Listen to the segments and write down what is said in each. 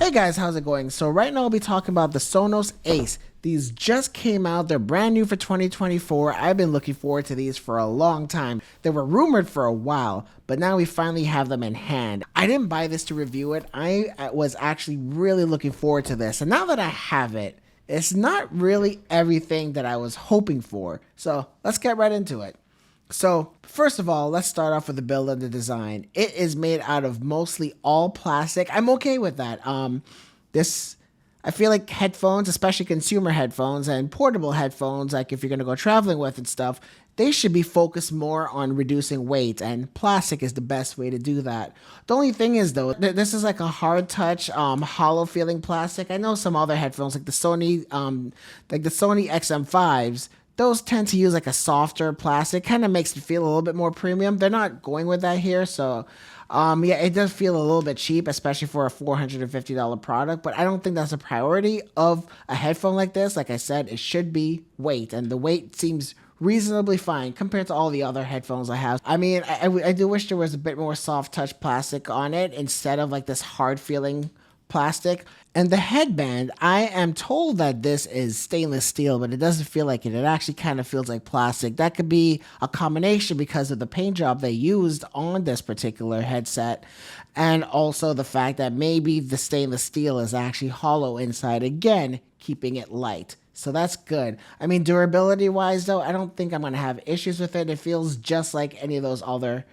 Hey guys, how's it going? So right now I'll be talking about the Sonos Ace. These just came out. They're brand new for 2024. I've been looking forward to these for a long time. They were rumored for a while, but now we finally have them in hand. I didn't buy this to review it. I was actually really looking forward to this. And now that I have it, it's not really everything that I was hoping for. So let's get right into it. So first of all, let's start off with the build and the design. It is made out of mostly all plastic. I'm okay with that. I feel like headphones, especially consumer headphones and portable headphones, like if you're gonna go traveling with and stuff, they should be focused more on reducing weight, and plastic is the best way to do that. The only thing is though, this is like a hard touch, hollow feeling plastic. I know some other headphones like the Sony XM5s. Those tend to use like a softer plastic, kind of makes it feel a little bit more premium. They're not going with that here, so yeah, it does feel a little bit cheap, especially for a $450 product, but I don't think that's a priority of a headphone like this. Like I said, it should be weight, and the weight seems reasonably fine compared to all the other headphones I have. I mean, I do wish there was a bit more soft touch plastic on it instead of like this hard feeling plastic. And the headband, I am told that this is stainless steel, but it doesn't feel like it. It actually kind of feels like plastic. That could be a combination because of the paint job they used on this particular headset, and also the fact that maybe the stainless steel is actually hollow inside, again, keeping it light. So that's good. I mean, durability wise though, I don't think I'm going to have issues with it. It feels just like any of those other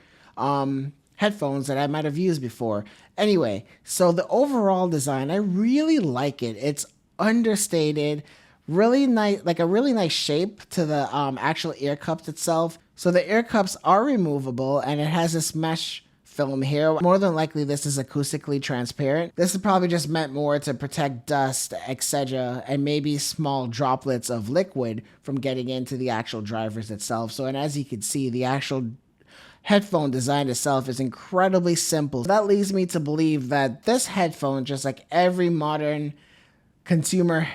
headphones that I might have used before. Anyway, so the overall design, I really like it. It's understated, really nice, like a really nice shape to the actual ear cups itself. So the ear cups are removable, and it has this mesh film here. More than likely this is acoustically transparent. This is probably just meant more to protect dust, etc., and maybe small droplets of liquid from getting into the actual drivers itself. So, and as you can see, the actual headphone design itself is incredibly simple. That leads me to believe that this headphone, just like every modern consumer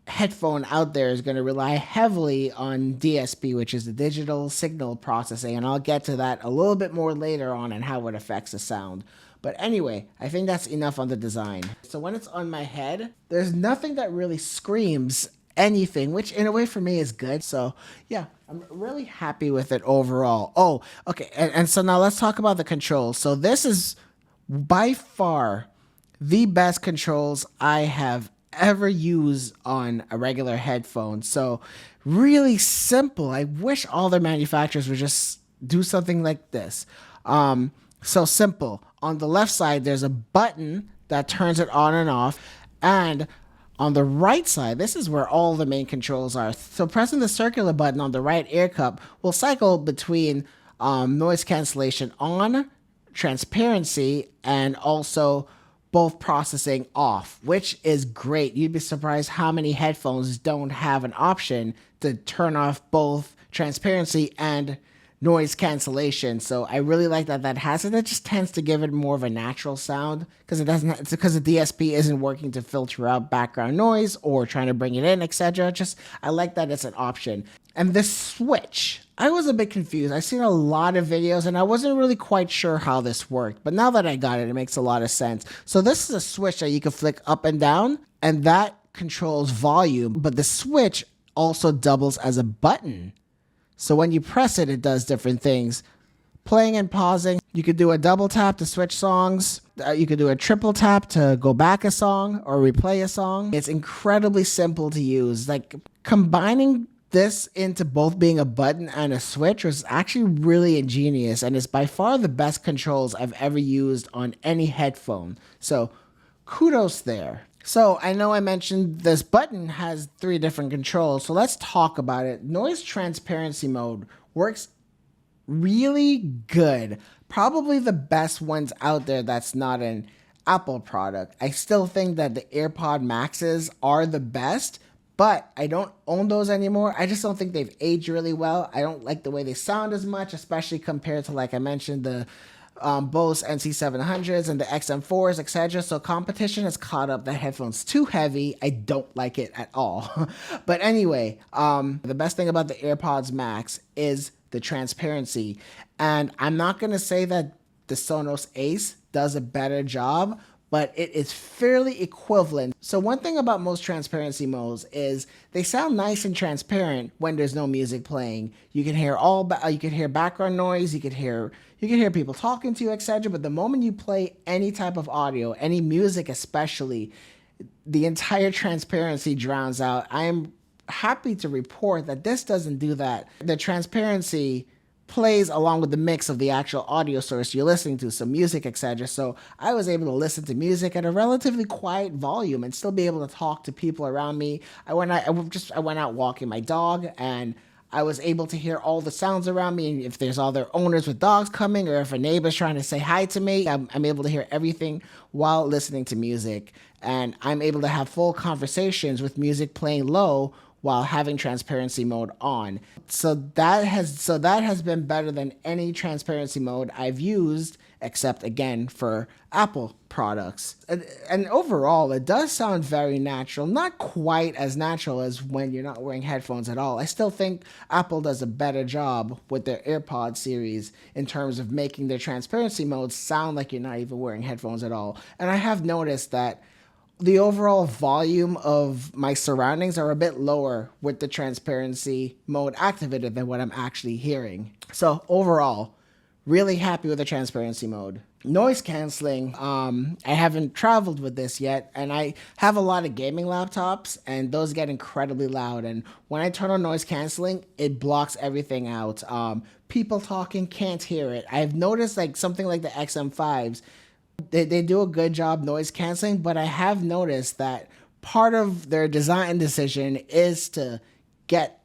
headphone out there, is going to rely heavily on DSP, which is the digital signal processing, and I'll get to that a little bit more later on and how it affects the sound. But anyway, I think that's enough on the design. So when it's on my head, there's nothing that really screams anything, which in a way for me is good. So yeah, I'm really happy with it overall. Oh, okay. And so now let's talk about the controls. So this is by far the best controls I have ever used on a regular headphone. So really simple. I wish all their manufacturers would just do something like this. So simple. On the left side, there's a button that turns it on and off, and on the right side, this is where all the main controls are. So pressing the circular button on the right ear cup will cycle between noise cancellation on, transparency, and also both processing off, which is great. You'd be surprised how many headphones don't have an option to turn off both transparency and noise cancellation. So I really like that that has it. It just tends to give it more of a natural sound because it's because the DSP isn't working to filter out background noise or trying to bring it in, etc. Just I like that it's an option. And this switch, I was a bit confused. I've seen a lot of videos and I wasn't really quite sure how this worked, but now that I got it, it makes a lot of sense. So this is a switch that you can flick up and down, and that controls volume, but the switch also doubles as a button. So when you press it, it does different things. Playing and pausing. You could do a double tap to switch songs. You could do a triple tap to go back a song or replay a song. It's incredibly simple to use. Like combining this into both being a button and a switch was actually really ingenious, and it's by far the best controls I've ever used on any headphone. So kudos there. So I know I mentioned this button has 3 different controls, so let's talk about it. Noise transparency mode works really good. Probably the best ones out there that's not an Apple product. I still think that the AirPod Maxes are the best, but I don't own those anymore. I just don't think they've aged really well. I don't like the way they sound as much, especially compared to, like I mentioned, the Bose NC700s and the XM4s, etc. So competition has caught up. That headphone's too heavy. I don't like it at all. But anyway, the best thing about the AirPods Max is the transparency. And I'm not going to say that the Sonos Ace does a better job, but it is fairly equivalent. So one thing about most transparency modes is they sound nice and transparent when there's no music playing. You can hear you can hear background noise, you can hear people talking to you, etc. But the moment you play any type of audio, any music especially, the entire transparency drowns out. I am happy to report that this doesn't do that. The transparency plays along with the mix of the actual audio source you're listening to, so music, etc. So I was able to listen to music at a relatively quiet volume and still be able to talk to people around me. I went out walking my dog, and I was able to hear all the sounds around me, and if there's other owners with dogs coming, or if a neighbor's trying to say hi to me, I'm able to hear everything while listening to music, and I'm able to have full conversations with music playing low while having transparency mode on. So that has been better than any transparency mode I've used, except again for Apple products. And overall, it does sound very natural. Not quite as natural as when you're not wearing headphones at all. I still think Apple does a better job with their AirPod series in terms of making their transparency modes sound like you're not even wearing headphones at all. And I have noticed that the overall volume of my surroundings are a bit lower with the transparency mode activated than what I'm actually hearing. So overall, really happy with the transparency mode. Noise canceling, I haven't traveled with this yet, and I have a lot of gaming laptops, and those get incredibly loud, and when I turn on noise canceling, it blocks everything out. People talking, can't hear it. I've noticed like something like the XM5s, they do a good job noise canceling, but I have noticed that part of their design decision is to get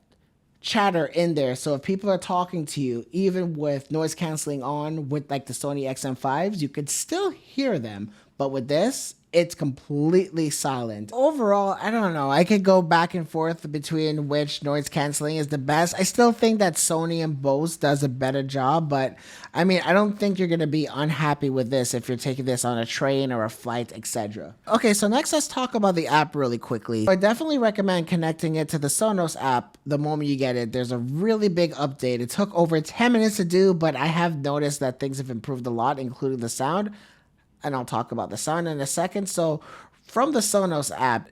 chatter in there. So if people are talking to you, even with noise canceling on with like the Sony XM5s, you could still hear them. But with this, it's completely silent. Overall, I don't know. I could go back and forth between which noise canceling is the best. I still think that Sony and Bose does a better job, but I mean, I don't think you're going to be unhappy with this if you're taking this on a train or a flight, etc. Okay, so next let's talk about the app really quickly. I definitely recommend connecting it to the Sonos app the moment you get it. There's a really big update. It took over 10 minutes to do, but I have noticed that things have improved a lot, including the sound. And I'll talk about the sound in a second. So from the Sonos app,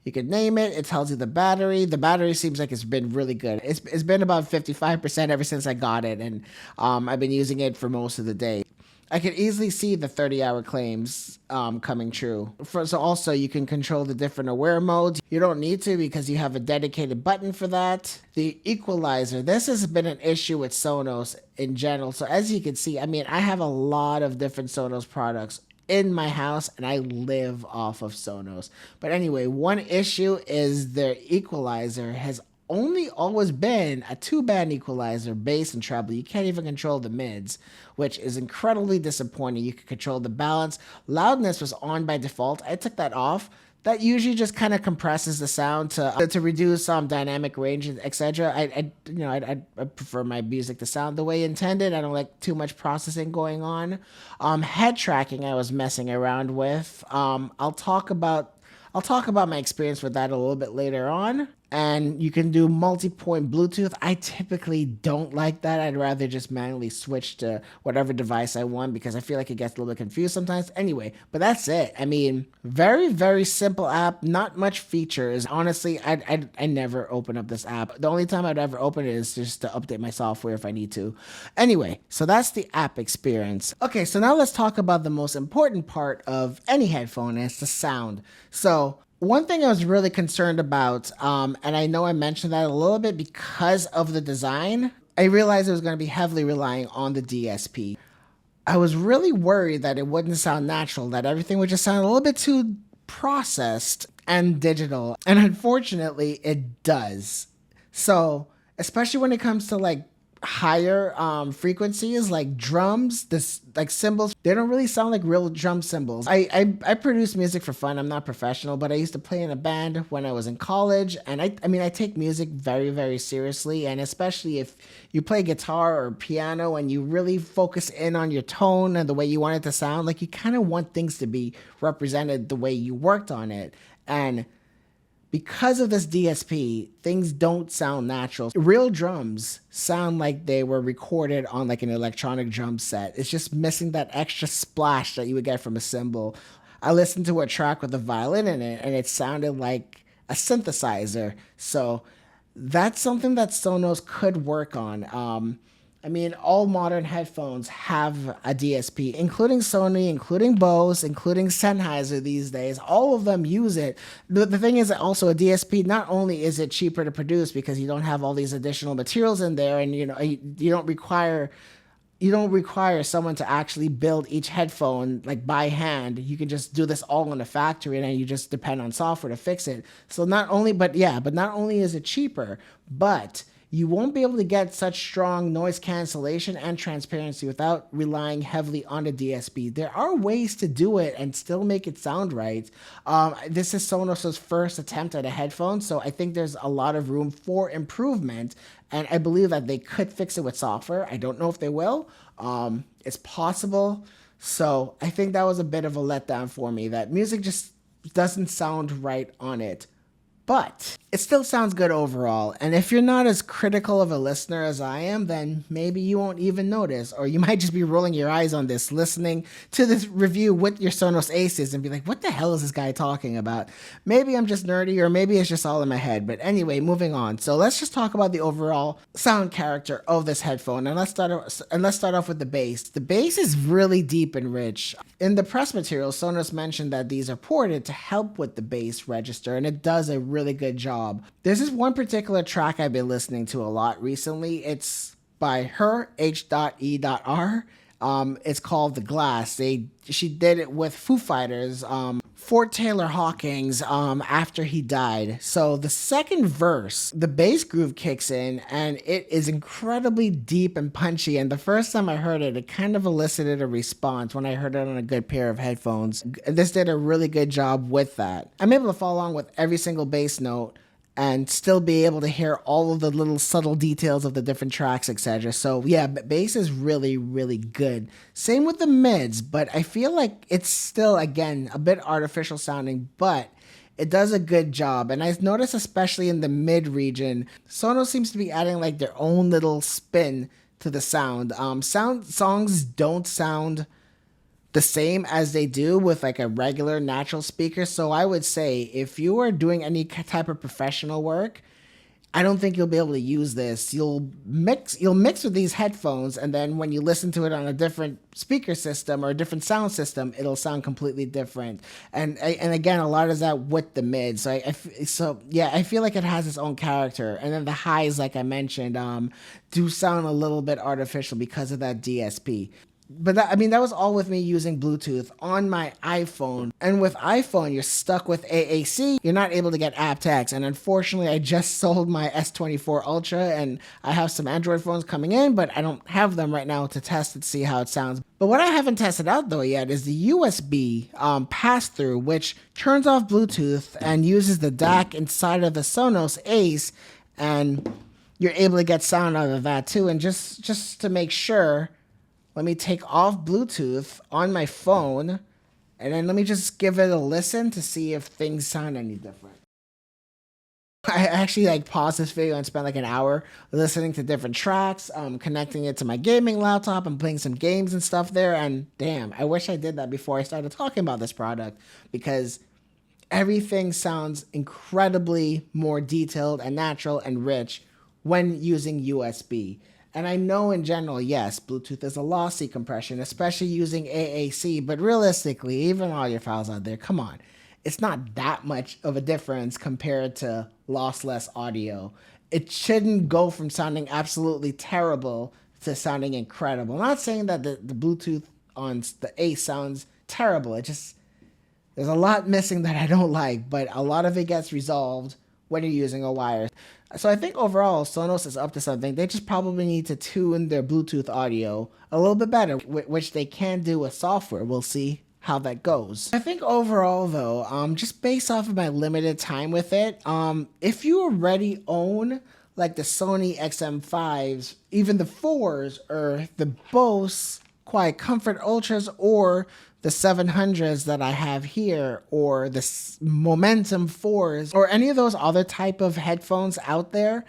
you can name it. It tells you the battery. The battery seems like it's been really good. It's been about 55% ever since I got it, and I've been using it for most of the day. I can easily see the 30-hour claims coming true. So also, you can control the different aware modes. You don't need to because you have a dedicated button for that. The equalizer. This has been an issue with Sonos in general. So as you can see, I mean, I have a lot of different Sonos products in my house, and I live off of Sonos. But anyway, one issue is their equalizer has only always been a 2-band equalizer, bass and treble. You can't even control the mids, which is incredibly disappointing. You can control the balance. Loudness was on by default. I took that off. That usually just kind of compresses the sound to reduce dynamic range, etc. I prefer my music to sound the way intended. I don't like too much processing going on. Head tracking I was messing around with. I'll talk about my experience with that a little bit later on. And you can do multi-point Bluetooth. I typically don't like that. I'd rather just manually switch to whatever device I want because I feel like it gets a little bit confused sometimes. Anyway, but that's it. I mean, very, very simple app. Not much features. Honestly, I never open up this app. The only time I'd ever open it is just to update my software if I need to. Anyway, so that's the app experience. Okay, so now let's talk about the most important part of any headphone, and it's the sound. So one thing I was really concerned about, and I know I mentioned that a little bit because of the design, I realized it was going to be heavily relying on the DSP. I was really worried that it wouldn't sound natural, that everything would just sound a little bit too processed and digital. And unfortunately, it does. So, especially when it comes to like higher frequencies like drums, like cymbals, they don't really sound like real drum cymbals. I produce music for fun. I'm not professional, but I used to play in a band when I was in college, and I mean I take music very, very seriously, and especially if you play guitar or piano and you really focus in on your tone and the way you want it to sound, like you kind of want things to be represented the way you worked on it. And because of this DSP, things don't sound natural. Real drums sound like they were recorded on like an electronic drum set. It's just missing that extra splash that you would get from a cymbal. I listened to a track with a violin in it, and it sounded like a synthesizer. So that's something that Sonos could work on. I mean, all modern headphones have a DSP, including Sony, including Bose, including Sennheiser these days. All of them use it. The thing is that also a DSP, not only is it cheaper to produce because you don't have all these additional materials in there, and you don't require someone to actually build each headphone like by hand. You can just do this all in a factory, and then you just depend on software to fix it. So not only, but not only is it cheaper, but you won't be able to get such strong noise cancellation and transparency without relying heavily on the DSP. There are ways to do it and still make it sound right. This is Sonos' first attempt at a headphone, so I think there's a lot of room for improvement, and I believe that they could fix it with software. I don't know if they will. It's possible. So I think that was a bit of a letdown for me, that music just doesn't sound right on it. But it still sounds good overall, and if you're not as critical of a listener as I am, then maybe you won't even notice, or you might just be rolling your eyes on this, listening to this review with your Sonos Aces and be like, what the hell is this guy talking about? Maybe I'm just nerdy, or maybe it's just all in my head. But anyway, moving on. So let's just talk about the overall sound character of this headphone, and let's start off with the bass. The bass is really deep and rich. In the press material, Sonos mentioned that these are ported to help with the bass register, and it does a really good job. There's this one particular track I've been listening to a lot recently. It's by her, H.E.R. It's called The Glass. She did it with Foo Fighters, for Taylor Hawkins, after he died. So the second verse, the bass groove kicks in, and it is incredibly deep and punchy. And the first time I heard it, it kind of elicited a response when I heard it on a good pair of headphones. This did a really good job with that. I'm able to follow along with every single bass note and still be able to hear all of the little subtle details of the different tracks, etc. So yeah, bass is really, really good. Same with the mids, but I feel like it's still, again, a bit artificial sounding, but it does a good job. And I've noticed, especially in the mid region, Sonos seems to be adding like their own little spin to the sound. Songs don't sound the same as they do with like a regular natural speaker. So I would say if you are doing any type of professional work, I don't think you'll be able to use this. You'll mix with these headphones, and then when you listen to it on a different speaker system or a different sound system, it'll sound completely different. And again, a lot of that with the mids. So I feel like it has its own character. And then the highs, like I mentioned, do sound a little bit artificial because of that DSP. But that was all with me using Bluetooth on my iPhone. And with iPhone, you're stuck with AAC. You're not able to get aptX. And unfortunately, I just sold my S24 Ultra, and I have some Android phones coming in, but I don't have them right now to test it to see how it sounds. But what I haven't tested out though yet is the USB pass-through, which turns off Bluetooth and uses the DAC inside of the Sonos Ace, and you're able to get sound out of that too. And just to make sure, let me take off Bluetooth on my phone, and then let me just give it a listen to see if things sound any different. I actually paused this video and spent an hour listening to different tracks, connecting it to my gaming laptop and playing some games and stuff there. And damn, I wish I did that before I started talking about this product, because everything sounds incredibly more detailed and natural and rich when using USB. And I know in general, yes, Bluetooth is a lossy compression, especially using AAC, but realistically, even all your files out there, come on. It's not that much of a difference compared to lossless audio. It shouldn't go from sounding absolutely terrible to sounding incredible. I'm not saying that the Bluetooth on the Ace sounds terrible. There's a lot missing that I don't like, but a lot of it gets resolved when you're using a wire. So I think overall, Sonos is up to something. They just probably need to tune their Bluetooth audio a little bit better, which they can do with software. We'll see how that goes. I think overall though, just based off of my limited time with it, if you already own like the Sony XM5s, even the 4s, or the Bose Quiet Comfort Ultras, or the 700s that I have here, or the Momentum 4s, or any of those other type of headphones out there,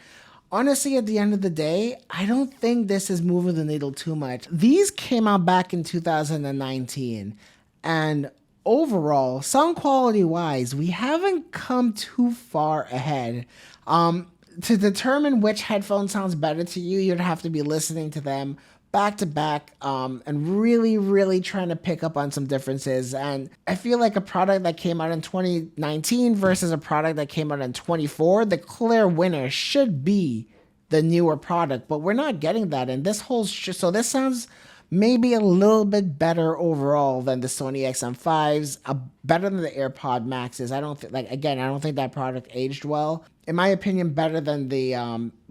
honestly, at the end of the day, I don't think this is moving the needle too much. These came out back in 2019, and overall, sound quality wise, we haven't come too far ahead. To determine which headphone sounds better to you, you'd have to be listening to them back to back, and really, really trying to pick up on some differences. And I feel like a product that came out in 2019 versus a product that came out in 24, the clear winner should be the newer product, but we're not getting that. And this holds so this sounds maybe a little bit better overall than the Sony XM5s, better than the AirPod Maxes. I don't think, like, again, I don't think that product aged well. In my opinion, better than the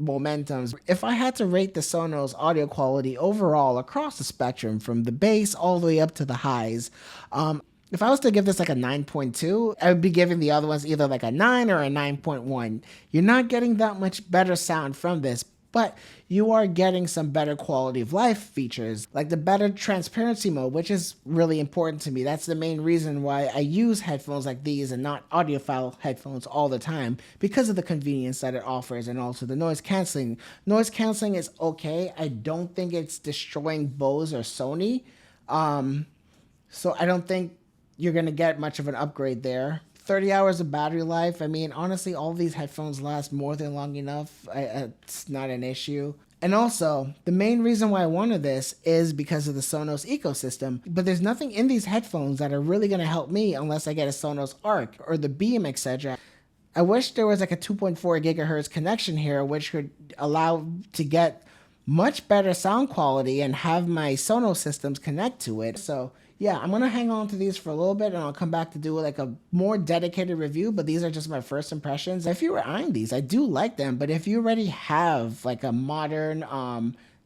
Momentums. If I had to rate the Sonos audio quality overall across the spectrum, from the bass all the way up to the highs, if I was to give this like a 9.2, I would be giving the other ones either like a 9 or a 9.1. You're not getting that much better sound from this, but you are getting some better quality of life features, like the better transparency mode, which is really important to me. That's the main reason why I use headphones like these and not audiophile headphones all the time, because of the convenience that it offers, and also the noise canceling. Noise canceling is okay. I don't think it's destroying Bose or Sony. So I don't think you're going to get much of an upgrade there. 30 hours of battery life. I mean, honestly, all these headphones last more than long enough. It's not an issue. And also, the main reason why I wanted this is because of the Sonos ecosystem. But there's nothing in these headphones that are really going to help me unless I get a Sonos Arc or the Beam, etc. I wish there was like a 2.4 gigahertz connection here, which would allow to get much better sound quality and have my Sonos systems connect to it. So yeah, I'm gonna hang on to these for a little bit, and I'll come back to do like a more dedicated review, but these are just my first impressions. If you were eyeing these, I do like them, but if you already have like a modern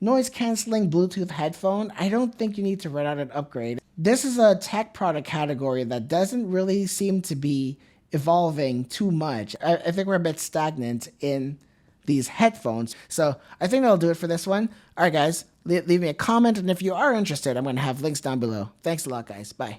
noise canceling Bluetooth headphone, I don't think you need to run out an upgrade. This is a tech product category that doesn't really seem to be evolving too much. I think we're a bit stagnant in these headphones. So I think that'll do it for this one. All right, guys, leave me a comment, and if you are interested, I'm going to have links down below. Thanks a lot, guys. Bye.